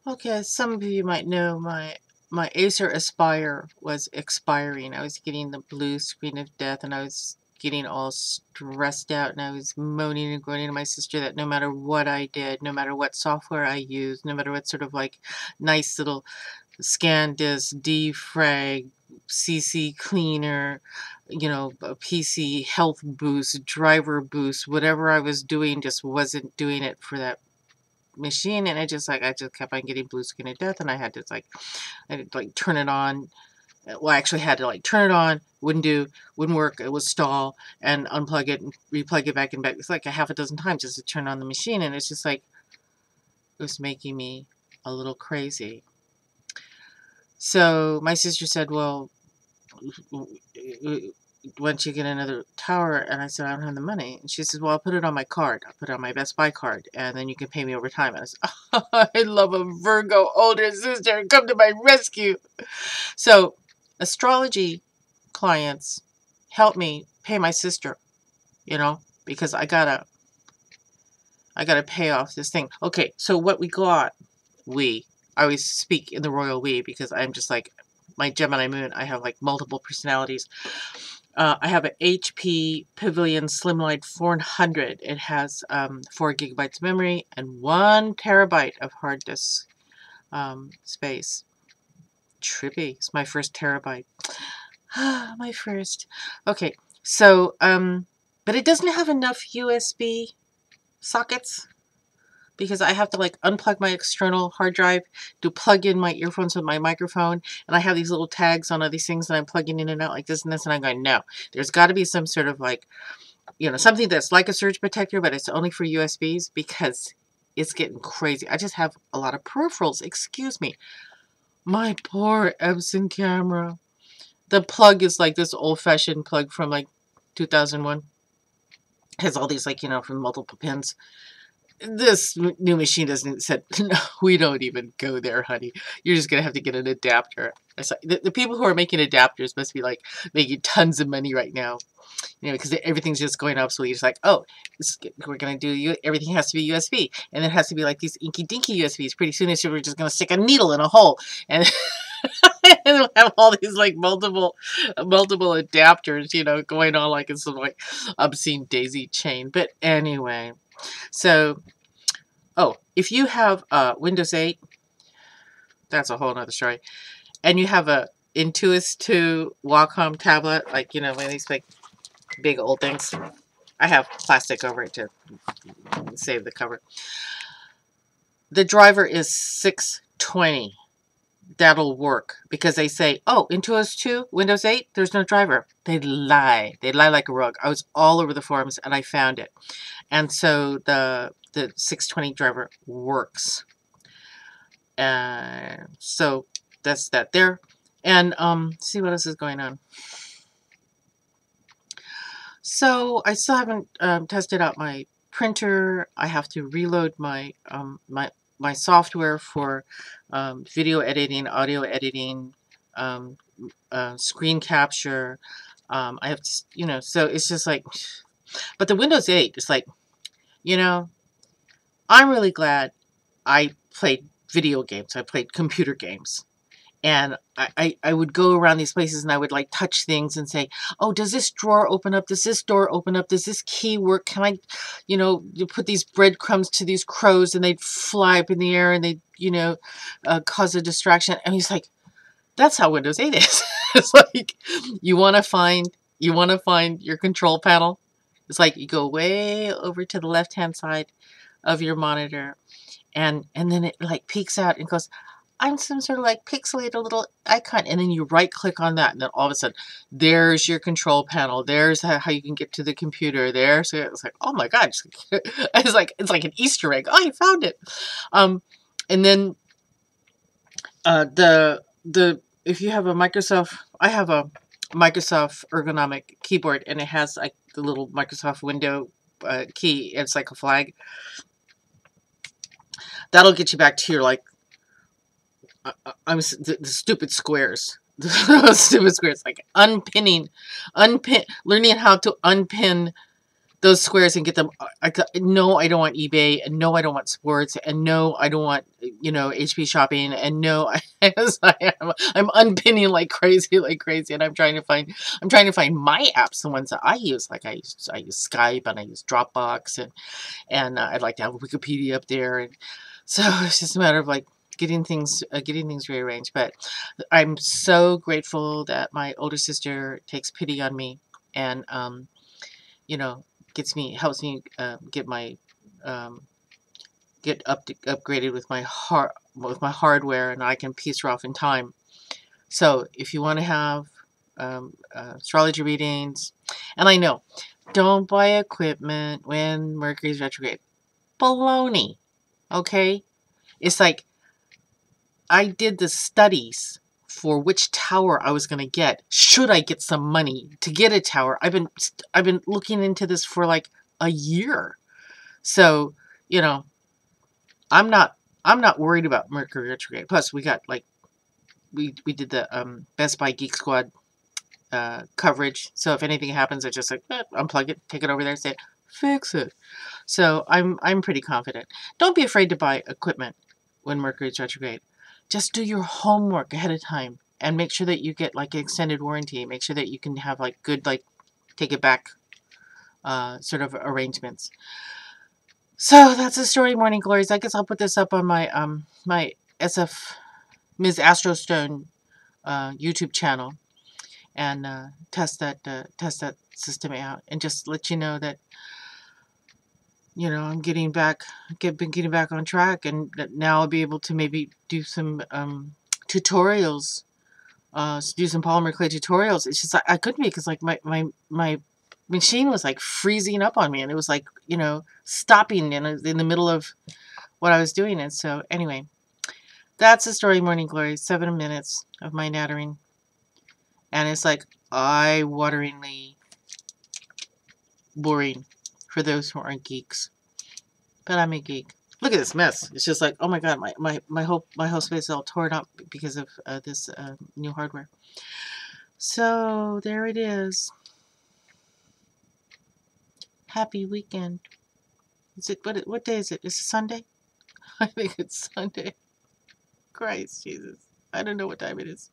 Okay, some of you might know my Acer Aspire was expiring. I was getting the blue screen of death, and I was getting all stressed out, and I was moaning and groaning to my sister that no matter what I did, no matter what software I used, no matter what sort of like nice little scan disk, defrag, CC cleaner, you know, a PC health boost, driver boost, whatever I was doing just wasn't doing it for that machine. And I just kept on getting blue screen of death, and I had to turn it on. Well, I actually had to like turn it on, wouldn't work, it would stall, and unplug it and replug it back and back. It's like a half a dozen times just to turn on the machine, and it's just like it was making me a little crazy. So my sister said, well, why don't you get another tower? And I said, I don't have the money. And she says, well, I'll put it on my card. I'll put it on my Best Buy card, and then you can pay me over time. And I said, oh, I love a Virgo older sister. Come to my rescue. So astrology clients help me pay my sister, you know, because I gotta pay off this thing. Okay, so what we got, I always speak in the royal we because I'm just like my Gemini moon. I have like multiple personalities. I have an HP Pavilion Slimline 400. It has 4 gigabytes of memory and 1 terabyte of hard disk space. Trippy. It's my first terabyte. My first. Okay, so, but it doesn't have enough USB sockets because I have to like unplug my external hard drive to plug in my earphones with my microphone, and I have these little tags on all these things that I'm plugging in and out like this and this, and I'm going, no, there's got to be some sort of like, you know, something that's like a surge protector, but it's only for USBs because it's getting crazy. I just have a lot of peripherals, excuse me. My poor Epson camera. The plug is like this old-fashioned plug from like 2001. It has all these like, you know, from multiple pins. This new machine doesn't said, no, we don't even go there, honey. You're just going to have to get an adapter. The people who are making adapters must be like making tons of money right now. You know, because everything's just going obsolete. It's like, oh, we're going to do, everything has to be USB. And it has to be like these inky dinky USBs. Pretty soon we're just going to stick a needle in a hole. And and we'll have all these like multiple adapters, you know, going on like in some like obscene daisy chain. But anyway, so, oh, if you have Windows 8, that's a whole nother story. And you have a Intuos 2 Wacom tablet, like, you know, one of these like big old things. I have plastic over it to save the cover. The driver is 620. That'll work because they say, oh, Intuos 2, Windows 8, there's no driver. They lie. They lie like a rug. I was all over the forums and I found it. And so the 620 driver works. So that's that there. And see what else is going on. So I still haven't tested out my printer. I have to reload my my software for video editing, audio editing, screen capture. I have to, you know, so it's just like, but the Windows 8 is like, you know, I'm really glad I played video games. I played computer games. And I would go around these places and I would like touch things and say, oh, does this drawer open up? Does this door open up? Does this key work? Can I, you know, you put these breadcrumbs to these crows and they'd fly up in the air and they'd, you know, cause a distraction. And he's like, that's how Windows 8 is. It's like, you want to find your control panel. It's like you go way over to the left-hand side of your monitor and then it like peeks out and goes, I'm some sort of like pixelated little icon, and then you right click on that and then all of a sudden there's your control panel, there's how you can get to the computer there. So it's like, oh my god, it's like an Easter egg. Oh, you found it. And then the if you have a Microsoft, I have a Microsoft ergonomic keyboard and it has like the little Microsoft window key. It's like a flag. That'll get you back to your like the stupid squares. The stupid squares, like learning how to unpin those squares and get them. No, I don't want eBay, and no, I don't want sports, and no, I don't want, you know, HP shopping, and no, I'm unpinning like crazy, and I'm trying to find my apps, the ones that I use. Like I use Skype, and I use Dropbox, and I'd like to have Wikipedia up there, and so it's just a matter of like getting things rearranged. But I'm so grateful that my older sister takes pity on me, and you know, helps me get my upgraded with my hardware, and I can piece her off in time. So if you want to have astrology readings, and I know, don't buy equipment when Mercury's retrograde. Baloney. Okay? It's like, I did the studies for which tower I was going to get. Should I get some money to get a tower? I've been looking into this for like a year. So, you know, I'm not worried about Mercury retrograde. Plus, we got like we did the Best Buy Geek Squad coverage. So if anything happens, I just like unplug it, take it over there, say fix it. So I'm pretty confident. Don't be afraid to buy equipment when Mercury's retrograde. Just do your homework ahead of time and make sure that you get like an extended warranty. Make sure that you can have like good like take it back sort of arrangements. So that's the story, Morning Glories. I guess I'll put this up on my my SF Ms. Astrostone YouTube channel and test that system out, and just let you know that, you know, I'm getting back on track, and that now I'll be able to maybe do some tutorials, do some polymer clay tutorials. It's just I couldn't, because like my machine was like freezing up on me, and it was like, you know, stopping in the middle of what I was doing. And so anyway, that's the story, Morning Glory. 7 minutes of my nattering, and it's like eye-wateringly boring for those who aren't geeks. But I'm a geek. Look at this mess. It's just like, oh my god, my whole space is all torn up because of this new hardware. So there it is. Happy weekend. Is it what day is it? Is it Sunday? I think it's Sunday. Christ Jesus. I don't know what time it is.